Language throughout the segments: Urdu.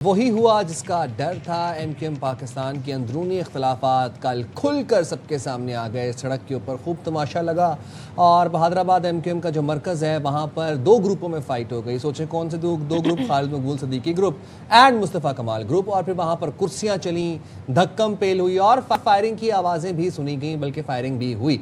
وہی ہوا جس کا ڈر تھا۔ ایم کیو ایم پاکستان کے اندرونی اختلافات کل کھل کر سب کے سامنے آ گئے۔ سڑک کے اوپر خوب تماشا لگا اور بہادر آباد ایم کیو ایم کا جو مرکز ہے وہاں پر دو گروپوں میں فائٹ ہو گئی۔ سوچیں کون سے دو group? Khalid Maqbool Siddiqui group and Mustafa Kamal group, اور پھر وہاں پر کرسیاں چلیں، دھکم پیل ہوئی اور فائرنگ کی آوازیں بھی سنی گئیں، بلکہ فائرنگ بھی ہوئی۔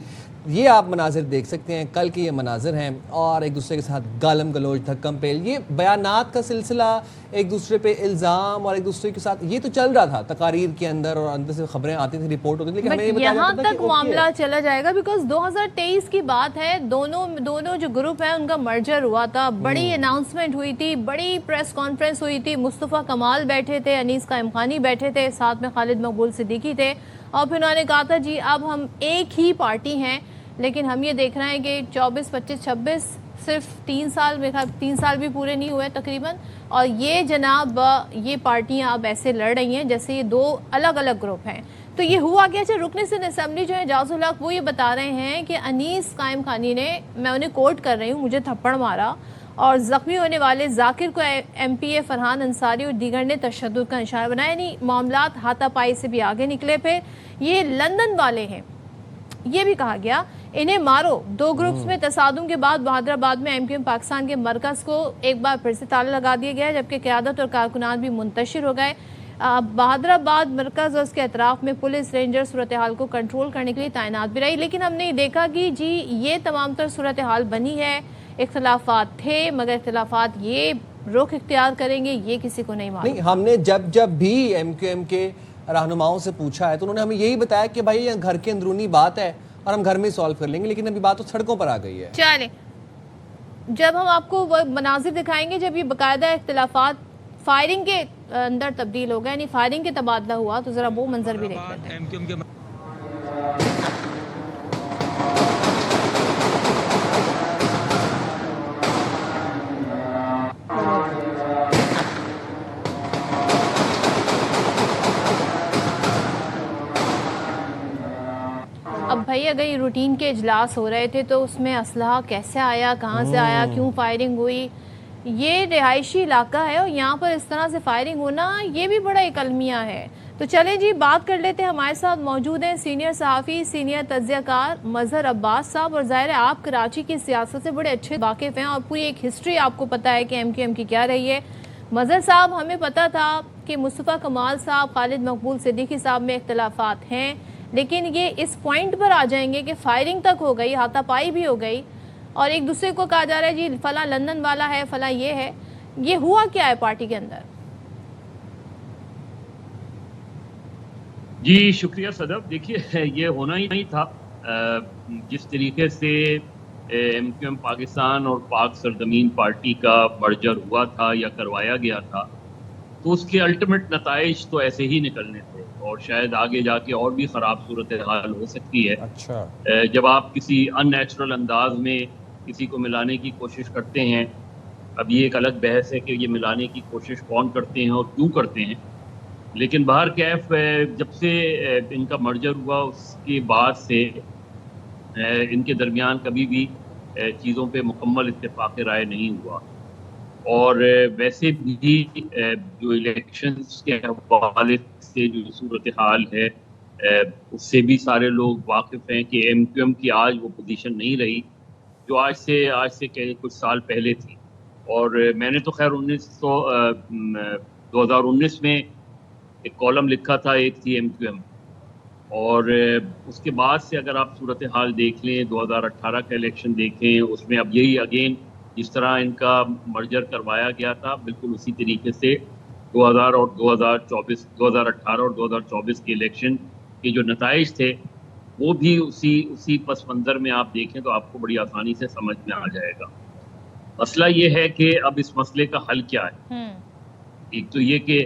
یہ آپ مناظر دیکھ سکتے ہیں، کل کے یہ مناظر ہیں، اور ایک دوسرے کے ساتھ گالم گلوچ، دھکم پیل، یہ بیانات کا سلسلہ، ایک دوسرے پہ الزام اور ایک دوسرے کے ساتھ یہ تو چل رہا تھا تقاریر کے اندر، اور اندر سے خبریں آتی تھیں، رپورٹ ہوتی تھی، لیکن ہمیں یہ بتایا یہاں جاتا تھا تک کہ معاملہ چلا جائے گا بیکاز 2023 کی بات ہے، دونوں جو گروپ ہیں ان کا مرجر ہوا تھا، بڑی اناؤنسمنٹ ہوئی تھی، بڑی پریس کانفرنس ہوئی تھی، مصطفیٰ کمال بیٹھے تھے، انیس قائم خانی بیٹھے تھے، ساتھ میں خالد مقبول صدیقی تھے، اور پھر انہوں نے کہا تھا جی اب ہم ایک ہی پارٹی ہیں، لیکن ہم یہ دیکھ رہے ہیں کہ 24 25 26 صرف 3 سال میں 3 سال بھی پورے نہیں ہوئے تقریباً، اور یہ جناب یہ پارٹیاں اب ایسے لڑ رہی ہیں جیسے یہ دو الگ الگ گروپ ہیں۔ تو یہ ہوا کیا؟ رکن صدر اسمبلی جو ہے اعجاز الحق، وہ یہ بتا رہے ہیں کہ انیس قائم خانی نے، میں انہیں کوٹ کر رہی ہوں، مجھے تھپڑ مارا اور زخمی ہونے والے ذاکر کو ایم پی اے فرحان انصاری اور دیگر نے تشدد کا نشانہ بنایا، یعنی معاملات ہاتھا پائی سے بھی آگے نکلے۔ پھر یہ لندن والے ہیں، یہ بھی کہا گیا انہیں مارو۔ دو گروپس میں تصادم کے بعد بہادر آباد میں ایم کیو ایم پاکستان کے مرکز کو ایک بار پھر سے تالا لگا دیا گیا، جبکہ قیادت اور کارکنان بھی منتشر ہو گئے۔ بہادر آباد مرکز اور اس کے اطراف میں پولیس رینجر صورتحال کو کنٹرول کرنے کے لیے تعینات بھی رہی، لیکن ہم نے دیکھا کہ جی یہ تمام تر صورتحال بنی ہے، اختلافات تھے، مگر اختلافات یہ رخ اختیار کریں گے یہ کسی کو نہیں معلوم۔ نہیں، ہم نے جب بھی ایم کیو ایم کے رہنماؤں سے پوچھا ہے تو انہوں نے ہمیں یہی بتایا کہ بھائی یہ گھر کے اندرونی بات ہے اور ہم گھر میں سالو کر لیں گے، لیکن ابھی بات تو سڑکوں پر آ گئی ہے۔ چلیں جب ہم آپ کو وہ مناظر دکھائیں گے جب یہ باقاعدہ اختلافات فائرنگ کے اندر تبدیل ہو گئے، یعنی فائرنگ کے تبادلہ ہوا، تو ذرا وہ منظر بھی دیکھ لیتے ہیں۔ اب بھائی اگر یہ روٹین کے اجلاس ہو رہے تھے تو اس میں اسلحہ کیسے آیا، کہاں سے آیا، کیوں فائرنگ ہوئی؟ یہ رہائشی علاقہ ہے اور یہاں پر اس طرح سے فائرنگ ہونا یہ بھی بڑا ایک المیہ ہے۔ تو چلیں جی بات کر لیتے ہیں، ہمارے ساتھ موجود ہیں سینئر صحافی، سینئر تجزیہ کار مظہر عباس صاحب، اور ظاہر ہے آپ کراچی کی سیاست سے بڑے اچھے واقف ہیں اور پوری ایک ہسٹری آپ کو پتہ ہے کہ ایم کیو ایم کی کیا رہی ہے۔ مظہر صاحب، ہمیں پتہ تھا کہ مصطفیٰ کمال صاحب، خالد مقبول صدیقی صاحب میں اختلافات ہیں، لیکن یہ اس پوائنٹ پر آ جائیں گے کہ فائرنگ تک ہو گئی، ہاتھا پائی بھی ہو گئی، اور ایک دوسرے کو کہا جا رہا ہے جی فلاں لندن والا ہے، فلاں یہ ہے، یہ ہوا کیا ہے پارٹی کے اندر؟ جی شکریہ صدف، دیکھیے یہ ہونا ہی نہیں تھا۔ جس طریقے سے ایم کیو ایم پاکستان اور پاک سرزمین پارٹی کا مرجر ہوا تھا یا کروایا گیا تھا، تو اس کے الٹیمیٹ نتائج تو ایسے ہی نکلنے تھے، اور شاید آگے جا کے اور بھی خراب صورتحال ہو سکتی ہے۔ اچھا، جب آپ کسی ان نیچرل انداز میں کسی کو ملانے کی کوشش کرتے ہیں، اب یہ ایک الگ بحث ہے کہ یہ ملانے کی کوشش کون کرتے ہیں اور کیوں کرتے ہیں، لیکن بہر کیف جب سے ان کا مرجر ہوا اس کے بعد سے ان کے درمیان کبھی بھی چیزوں پہ مکمل اتفاق رائے نہیں ہوا، اور ویسے بھی جو الیکشنز کے حوالے سے جو صورتحال ہے اس سے بھی سارے لوگ واقف ہیں کہ ایم کیو ایم کی آج وہ پوزیشن نہیں رہی جو آج سے کچھ سال پہلے تھی۔ اور میں نے تو خیر 2019 میں ایک کالم لکھا تھا، ایک تھی ایم کیو ایم، اور اس کے بعد سے اگر آپ صورتحال دیکھ لیں، 2018 کا الیکشن دیکھیں، اس میں اب یہی اگین جس طرح ان کا مرجر کروایا گیا تھا بالکل اسی طریقے سے 2018 اور 2024 کے الیکشن کے جو نتائج تھے وہ بھی اسی پس منظر میں آپ دیکھیں تو آپ کو بڑی آسانی سے سمجھ میں آ جائے گا۔ مسئلہ یہ ہے کہ اب اس مسئلے کا حل کیا ہے؟ ایک تو یہ کہ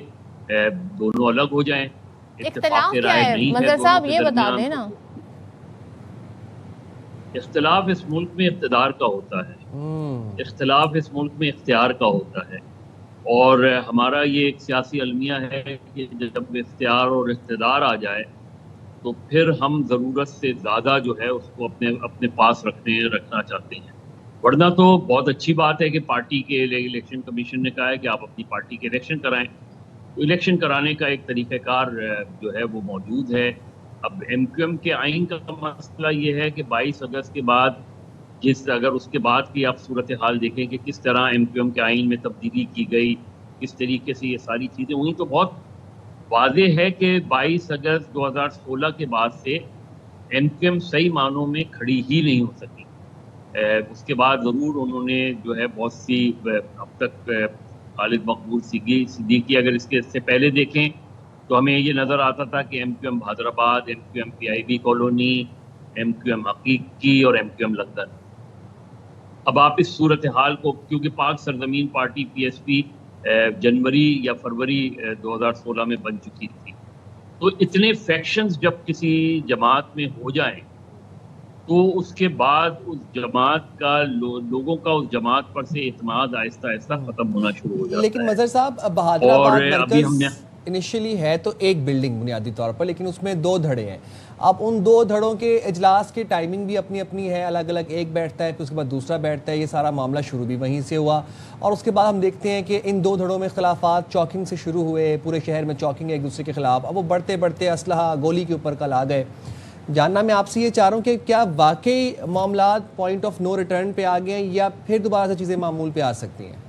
دونوں الگ ہو جائیں، اختلاف کیا ہے مظہر صاحب یہ بتا دیں نا۔ اختلاف اس ملک میں اقتدار کا ہوتا ہے، اختلاف اس ملک میں اختیار کا ہوتا ہے، اور ہمارا یہ ایک سیاسی المیہ ہے کہ جب اختیار اور اقتدار آ جائے تو پھر ہم ضرورت سے زیادہ جو ہے اس کو اپنے پاس رکھنا چاہتے ہیں، ورنہ تو بہت اچھی بات ہے کہ پارٹی کے الیکشن کمیشن نے کہا ہے کہ آپ اپنی پارٹی کے الیکشن کرائیں، تو الیکشن کرانے کا ایک طریقہ کار جو ہے وہ موجود ہے. اب ایم کیو ایم کے آئین کا مسئلہ یہ ہے کہ 22 اگست کے بعد اگر اس کے بعد کی آپ صورتحال دیکھیں کہ کس طرح ایم کیو ایم کے آئین میں تبدیلی کی گئی, کس طریقے سے یہ ساری چیزیں ہوئیں, تو بہت واضح ہے کہ 22 اگست 2016 کے بعد سے ایم کیو ایم صحیح معنوں میں کھڑی ہی نہیں ہو سکی. اس کے بعد ضرور انہوں نے جو ہے بہت سی اب تک خالد مقبول صدیقی اگر اس سے پہلے دیکھیں تو ہمیں یہ نظر آتا تھا کہ M Q M Hyderabad, M Q M P I B colony, M Q M Haqiqi اور ایم کیو ایم لندن. اب آپ اس صورتحال کو, کیونکہ پاک سرزمین پارٹی پی ایس پی جنوری یا فروری 2016 میں بن چکی تھی, تو اتنے فیکشنز جب کسی جماعت میں ہو جائیں تو اس کے بعد اس جماعت کا لوگوں کا اس جماعت پر سے اعتماد آہستہ آہستہ ختم ہونا شروع ہو جاتا ہے. لیکن مظہر صاحب بہادر آباد مرکز انیشلی ہے تو ایک بلڈنگ بنیادی طور پر, لیکن اس میں 2 دھڑے ہیں. اب ان 2 دھڑوں کے اجلاس کی ٹائمنگ بھی اپنی اپنی ہے, الگ الگ, ایک بیٹھتا ہے پھر اس کے بعد دوسرا بیٹھتا ہے. یہ سارا معاملہ شروع بھی وہیں سے ہوا اور اس کے بعد ہم دیکھتے ہیں کہ ان 2 دھڑوں میں اختلافات چوکنگ سے شروع ہوئے, پورے شہر میں چوکنگ ایک دوسرے کے خلاف. اب وہ بڑھتے بڑھتے اسلحہ گولی کے اوپر کل آ گئے. جاننا میں آپ سے یہ چاہ رہا ہوں کہ کیا واقعی معاملات پوائنٹ آف نو ریٹرن پہ آ گئے ہیں یا پھر دوبارہ سے چیزیں معمول پہ آ سکتی ہیں؟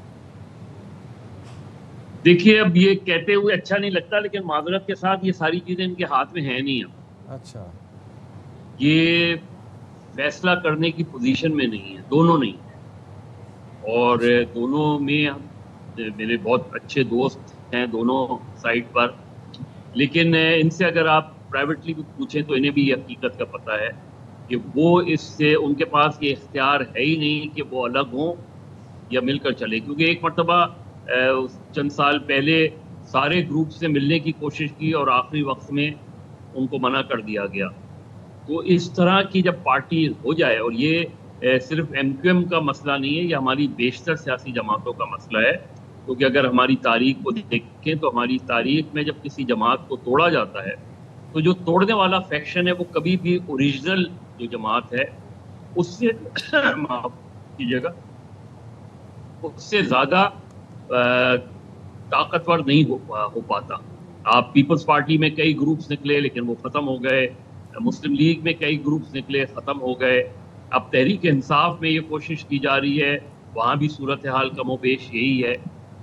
دیکھیے اب یہ کہتے ہوئے اچھا نہیں لگتا, لیکن معذرت کے ساتھ یہ ساری چیزیں ان کے ہاتھ میں ہیں نہیں. اب اچھا, یہ فیصلہ کرنے کی پوزیشن میں نہیں ہے, دونوں نہیں ہیں. اور دونوں میں میرے بہت اچھے دوست ہیں دونوں سائڈ پر, لیکن ان سے اگر آپ پرائیویٹلی بھی پوچھیں تو انہیں بھی یہ حقیقت کا پتہ ہے کہ وہ اس سے, ان کے پاس یہ اختیار ہے ہی نہیں کہ وہ الگ ہوں یا مل کر چلے. کیونکہ ایک مرتبہ چند سال پہلے سارے گروپ سے ملنے کی کوشش کی اور آخری وقت میں ان کو منع کر دیا گیا. تو اس طرح کی جب پارٹی ہو جائے, اور یہ صرف ایم کیو ایم کا مسئلہ نہیں ہے, یہ ہماری بیشتر سیاسی جماعتوں کا مسئلہ ہے. کیونکہ اگر ہماری تاریخ کو دیکھیں تو ہماری تاریخ میں جب کسی جماعت کو توڑا جاتا ہے تو جو توڑنے والا فیکشن ہے وہ کبھی بھی اوریجنل جو جماعت ہے اس سے معاف کیجیے گا, اس سے زیادہ طاقتور نہیں ہو پاتا. آپ پیپلز پارٹی میں کئی گروپس نکلے لیکن وہ ختم ہو گئے, مسلم لیگ میں کئی گروپس نکلے ختم ہو گئے. اب تحریک انصاف میں یہ کوشش کی جا رہی ہے, وہاں بھی صورتحال کم و بیش یہی ہے.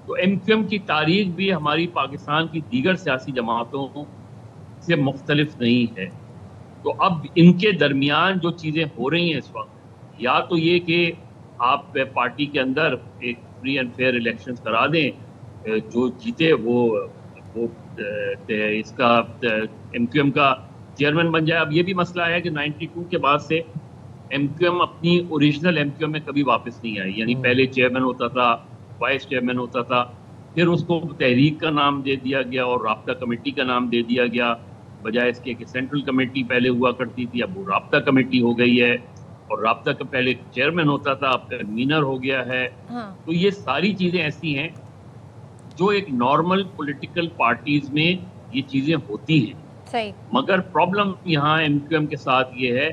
تو ایم کیو ایم کی تاریخ بھی ہماری پاکستان کی دیگر سیاسی جماعتوں سے مختلف نہیں ہے. تو اب ان کے درمیان جو چیزیں ہو رہی ہیں اس وقت, یا تو یہ کہ آپ پارٹی کے اندر ایک فری اینڈ فیئر الیکشنز کرا دیں, جو جیتے وہ اس کا ایم کیو ایم کا چیئرمین بن جائے. اب یہ بھی مسئلہ ہے کہ 92 کے بعد سے ایم کیو ایم اپنی اوریجنل ایم کیو ایم میں کبھی واپس نہیں آئی. یعنی پہلے چیئرمین ہوتا تھا, وائس چیئرمین ہوتا تھا, پھر اس کو تحریک کا نام دے دیا گیا اور رابطہ کمیٹی کا نام دے دیا گیا, بجائے اس کے کہ سینٹرل کمیٹی پہلے ہوا کرتی تھی, اب وہ رابطہ کمیٹی ہو گئی ہے. اور رابطہ کا پہلے چیئرمین ہوتا تھا, اب کنوینر ہو گیا ہے. تو یہ ساری چیزیں ایسی ہیں جو ایک نارمل پولیٹیکل پارٹیز میں یہ چیزیں ہوتی ہیں. صحیح. مگر پرابلم یہاں ایم کیو ایم کے ساتھ یہ ہے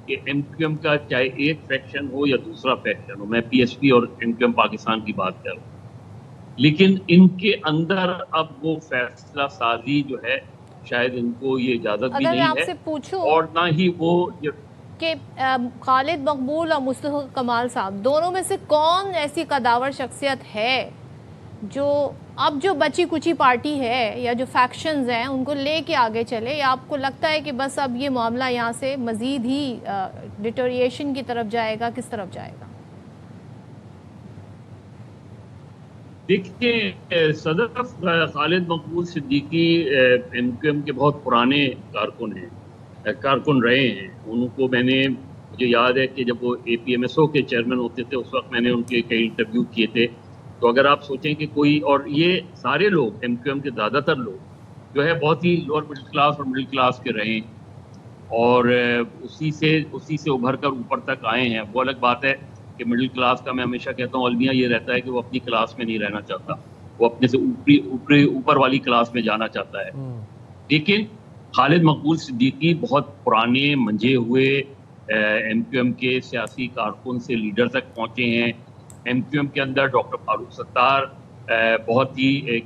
کہ ایم کیو ایم کا چاہے ایک فیکشن ہو یا دوسرا فیکشن ہو, میں پی ایس پی اور ایم کیو ایم پاکستان کی بات کر رہا ہوں, لیکن ان کے اندر اب وہ فیصلہ سازی جو ہے شاید ان کو یہ اجازت بھی نہیں ہے, اور نہ ہی وہ کہ خالد مقبول اور مصطفیٰ کمال صاحب دونوں میں سے کون ایسی قداور شخصیت ہے جو اب جو بچی کچی پارٹی ہے یا جو فیکشنز ہیں ان کو لے کے آگے چلے, یا آپ کو لگتا ہے کہ بس اب یہ معاملہ یہاں سے مزید ہی ڈیٹوریشن کی طرف جائے گا, کس طرف جائے گا؟ دیکھیے, صدر خالد Maqbool Siddiqui M Q M کے بہت پرانے کارکن رہے ہیں. ان کو مجھے یاد ہے کہ جب وہ اے پی ایم ایس او کے چیئرمین ہوتے تھے اس وقت میں نے ان کے کئی انٹرویو کیے تھے. تو اگر آپ سوچیں کہ کوئی, اور یہ سارے لوگ ایم کیو ایم کے زیادہ تر لوگ جو ہے بہت ہی لوور مڈل کلاس اور مڈل کلاس کے رہے ہیں, اور اسی سے ابھر کر اوپر تک آئے ہیں. وہ الگ بات ہے کہ مڈل کلاس کا میں ہمیشہ کہتا ہوں المیہ یہ رہتا ہے کہ وہ اپنی کلاس میں نہیں رہنا چاہتا, وہ اپنے سے اوپر والی کلاس میں جانا چاہتا ہے. لیکن خالد مقبول صدیقی بہت پرانے منجے ہوئے ایم کیو ایم کے سیاسی کارکن سے لیڈر تک پہنچے ہیں. ایم کیو ایم کے اندر ڈاکٹر فاروق ستار بہت ہی ایک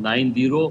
90,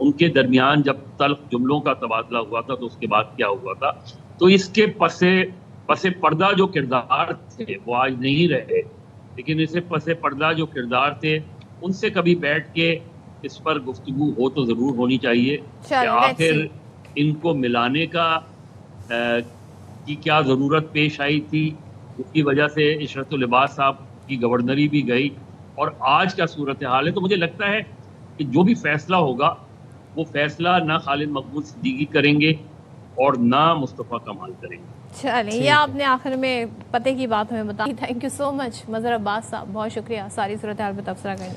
ان کے درمیان جب تلخ جملوں کا تبادلہ ہوا تھا تو اس کے بعد کیا ہوا تھا. تو اس کے پس پردہ جو کردار تھے وہ آج نہیں رہے, لیکن اسے پس پردہ جو کردار تھے ان سے کبھی بیٹھ کے اس پر گفتگو ہو تو ضرور ہونی چاہیے کہ آخر ان کو ملانے کا کی کیا ضرورت پیش آئی تھی, اس کی وجہ سے عشرت العباد صاحب کی گورنری بھی گئی, اور آج کا صورتحال ہے. تو مجھے لگتا ہے کہ جو بھی فیصلہ ہوگا وہ فیصلہ نہ خالد مقبول صدیقی کریں گے اور نہ مصطفیٰ کمال کریں گے. چلیں, یہ آپ نے آخر میں پتے کی بات ہمیں بتا. تھینک یو سو مچ مظہر عباس صاحب, بہت شکریہ ساری صورتحال پہ تبصرہ کرنے.